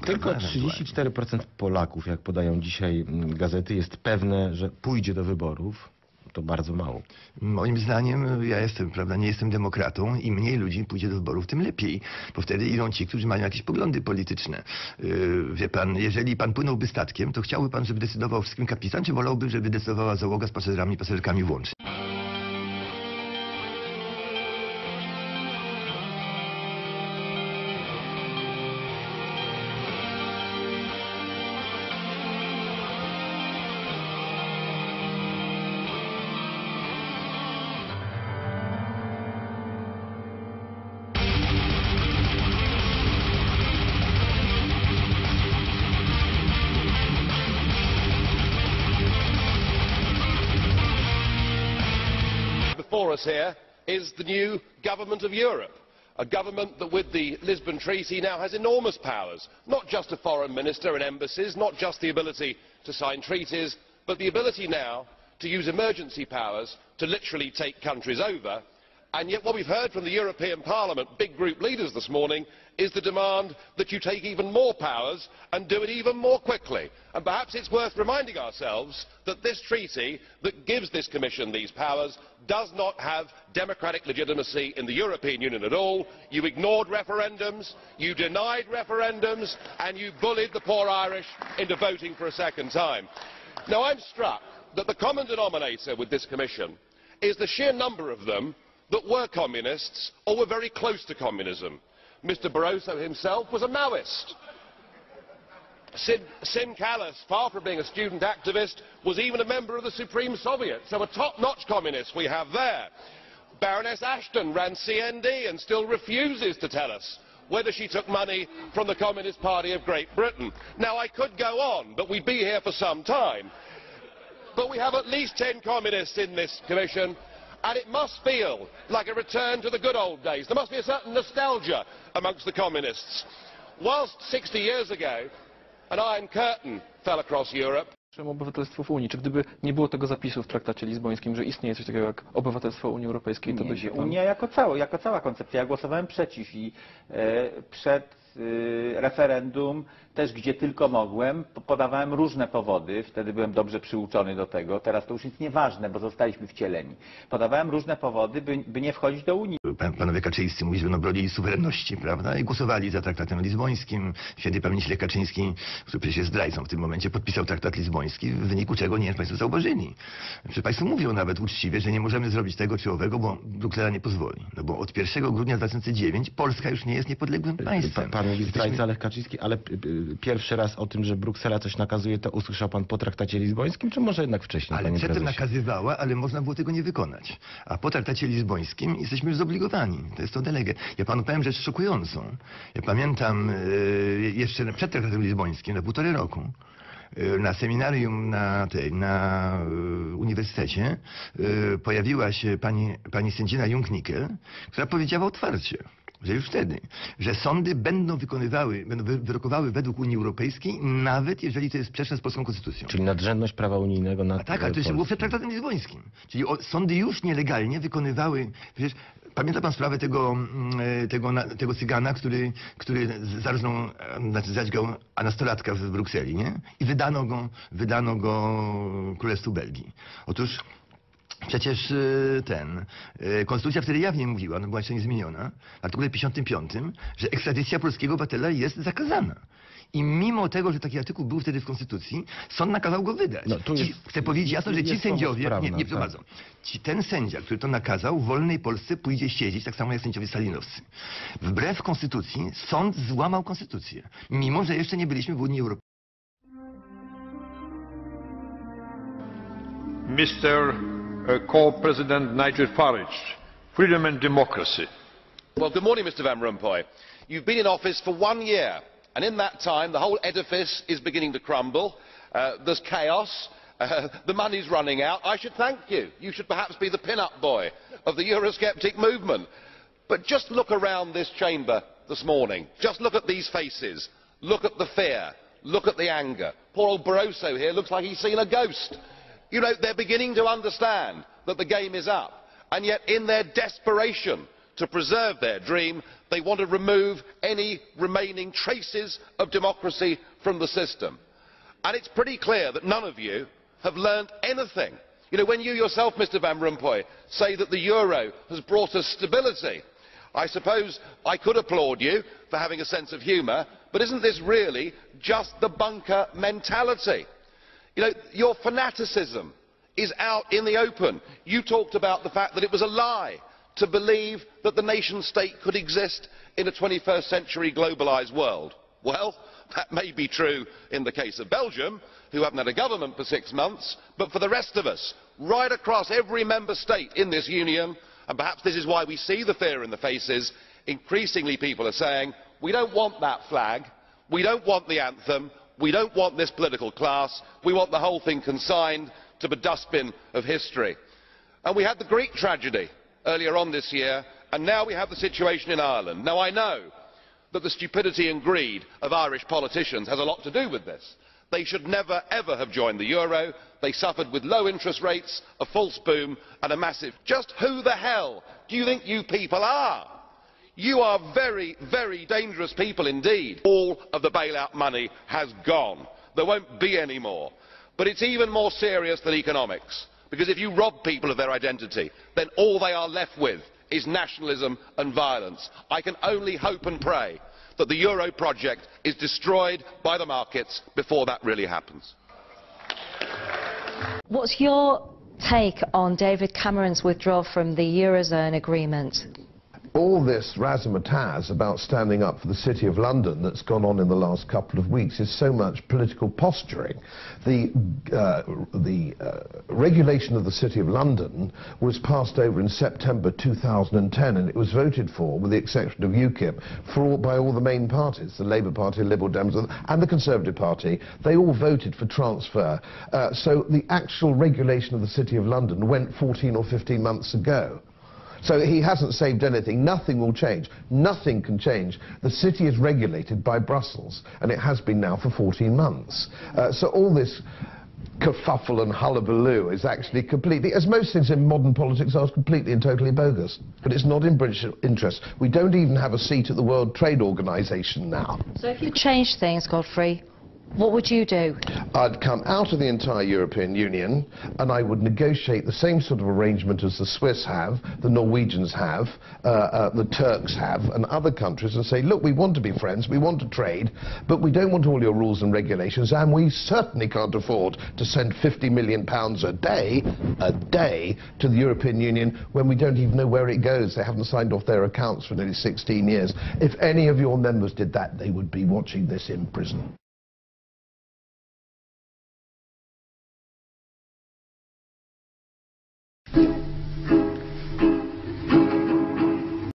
Tylko 34% Polaków, jak podają dzisiaj gazety, jest pewne, że pójdzie do wyborów. To bardzo mało. Moim zdaniem, ja jestem, prawda, nie jestem demokratą, im mniej ludzi pójdzie do wyborów, tym lepiej, bo wtedy idą ci, którzy mają jakieś poglądy polityczne. Wie pan, jeżeli pan płynąłby statkiem, to chciałby pan, żeby decydował wszystkim kapitan, czy wolałby, żeby decydowała załoga z pasażerami i pasażerkami włącznie? Before us here is the new government of Europe, a government that with the Lisbon Treaty now has enormous powers, not just a foreign minister and embassies, not just the ability to sign treaties, but the ability now to use emergency powers to literally take countries over. And yet what we've heard from the European Parliament big group leaders this morning is the demand that you take even more powers and do it even more quickly. And perhaps it's worth reminding ourselves that this treaty that gives this Commission these powers does not have democratic legitimacy in the European Union at all. You ignored referendums, you denied referendums, and you bullied the poor Irish into voting for a second time. Now I'm struck that the common denominator with this Commission is the sheer number of them that were communists or were very close to communism. Mr Barroso himself was a Maoist. Sim Kallas, far from being a student activist, was even a member of the Supreme Soviet, so a top-notch communist we have there. Baroness Ashton ran CND and still refuses to tell us whether she took money from the Communist Party of Great Britain. Now I could go on, but we'd be here for some time. But we have at least 10 communists in this Commission, and it must feel like a return to the good old days. There must be a certain nostalgia amongst the communists. Whilst 60 years ago an Iron Curtain fell across Europe. Obywatelstwo w Unii. Czy gdyby nie było tego zapisu w traktacie lizbońskim, że istnieje coś takiego jak obywatelstwo Unii Europejskiej, to by się... Unia jako cała koncepcja. Ja głosowałem przeciw i przed referendum też gdzie tylko mogłem, podawałem różne powody, wtedy byłem dobrze przyuczony do tego, teraz to już jest nieważne, bo zostaliśmy wcieleni. Podawałem różne powody, by nie wchodzić do Unii. Panowie Kaczyńscy mówili, że będą bronili suwerenności, prawda? I głosowali za traktatem lizbońskim. Święty pamięci Lech Kaczyński, który przecież jest zdrajcą w tym momencie, podpisał traktat lizboński, w wyniku czego nie wiem, państwo zauważyli. Przecież państwo mówią nawet uczciwie, że nie możemy zrobić tego czy owego, bo Bruksela nie pozwoli. No bo od 1 grudnia 2009 Polska już nie jest niepodległym państwem. Pan mówi zdrajca Lech Kaczyński, ale pierwszy raz o tym, że Bruksela coś nakazuje, to usłyszał pan po traktacie lizbońskim, czy może jednak wcześniej? Ale przedtem prezesie? nakazywała, ale można było tego nie wykonać. A po traktacie lizbońskim jesteśmy już zobligowani. To jest to delegę. Ja panu powiem rzecz szokującą. Ja pamiętam jeszcze przed traktatem lizbońskim, na 1,5 roku, na seminarium na uniwersytecie pojawiła się pani sędzina Jung-Nickel, która powiedziała otwarcie, że już wtedy, że sądy będą wyrokowały według Unii Europejskiej, nawet jeżeli to jest sprzeczne z polską konstytucją. Czyli nadrzędność prawa unijnego nad... A tak, ale to jeszcze było przed traktatem lizbońskim. Czyli sądy już nielegalnie wykonywały... Przecież pamięta pan sprawę tego cygana, który zarżnął, zadźgał nastolatka w Brukseli, nie? I wydano go Królestwu Belgii. Otóż przecież konstytucja wtedy jawnie mówiła, no była jeszcze niezmieniona, w artykule 55, że ekstradycja polskiego obywatela jest zakazana. I mimo tego, że taki artykuł był wtedy w Konstytucji, sąd nakazał go wydać. No, chcę powiedzieć jasno, że ci sędziowie... Nie prowadzą. Ten sędzia, który to nakazał, w wolnej Polsce pójdzie siedzieć, tak samo jak sędziowie stalinowscy. Wbrew Konstytucji sąd złamał Konstytucję, mimo że jeszcze nie byliśmy w Unii Europejskiej. Mr. Co-President Nigel Farage, freedom and democracy. Well, good morning, Mr Van Rompuy. You've been in office for 1 year, and in that time the whole edifice is beginning to crumble. There's chaos. The money's running out. I should thank you. You should perhaps be the pin-up boy of the Eurosceptic movement. But just look around this chamber this morning. Just look at these faces. Look at the fear. Look at the anger. Poor old Barroso here looks like he's seen a ghost. You know, they're beginning to understand that the game is up, and yet in their desperation to preserve their dream. They want to remove any remaining traces of democracy from the system. And it's pretty clear that none of you have learned anything. You know, when you yourself, Mr Van Rompuy, say that the euro has brought us stability, I suppose I could applaud you for having a sense of humour, but isn't this really just the bunker mentality? You know, your fanaticism is out in the open. You talked about the fact that it was a lie to believe that the nation state could exist in a 21st century globalised world. Well, that may be true in the case of Belgium, who haven't had a government for 6 months, but for the rest of us, right across every member state in this union, and perhaps this is why we see the fear in the faces, increasingly people are saying, we don't want that flag, we don't want the anthem, we don't want this political class, we want the whole thing consigned to the dustbin of history. And we had the Greek tragedy earlier on this year, and now we have the situation in Ireland. Now I know that the stupidity and greed of Irish politicians has a lot to do with this. They should never ever have joined the euro. They suffered with low interest rates, a false boom and a massive... Just who the hell do you think you people are? You are very, very dangerous people indeed. All of the bailout money has gone. There won't be any more. But it's even more serious than economics, because if you rob people of their identity, then all they are left with is nationalism and violence. I can only hope and pray that the euro project is destroyed by the markets before that really happens. What's your take on David Cameron's withdrawal from the Eurozone agreement? All this razzmatazz about standing up for the City of London that's gone on in the last couple of weeks is so much political posturing. The regulation of the City of London was passed over in September 2010, and it was voted for, with the exception of UKIP, by all the main parties, the Labour Party, Liberal Democrats and the Conservative Party. They all voted for transfer. So the actual regulation of the City of London went 14 or 15 months ago. So he hasn't saved anything. Nothing will change. Nothing can change. The city is regulated by Brussels, and it has been now for 14 months. So all this kerfuffle and hullabaloo is actually completely, as most things in modern politics are, completely and totally bogus. But it's not in British interest. We don't even have a seat at the World Trade Organization now. So if you change things, Godfrey, what would you do? I'd come out of the entire European Union, and I would negotiate the same sort of arrangement as the Swiss have, the Norwegians have, the Turks have, and other countries, and say, look, we want to be friends, we want to trade, but we don't want all your rules and regulations, and we certainly can't afford to send £50 million a day to the European Union when we don't even know where it goes. They haven't signed off their accounts for nearly 16 years. If any of your members did that, they would be watching this in prison.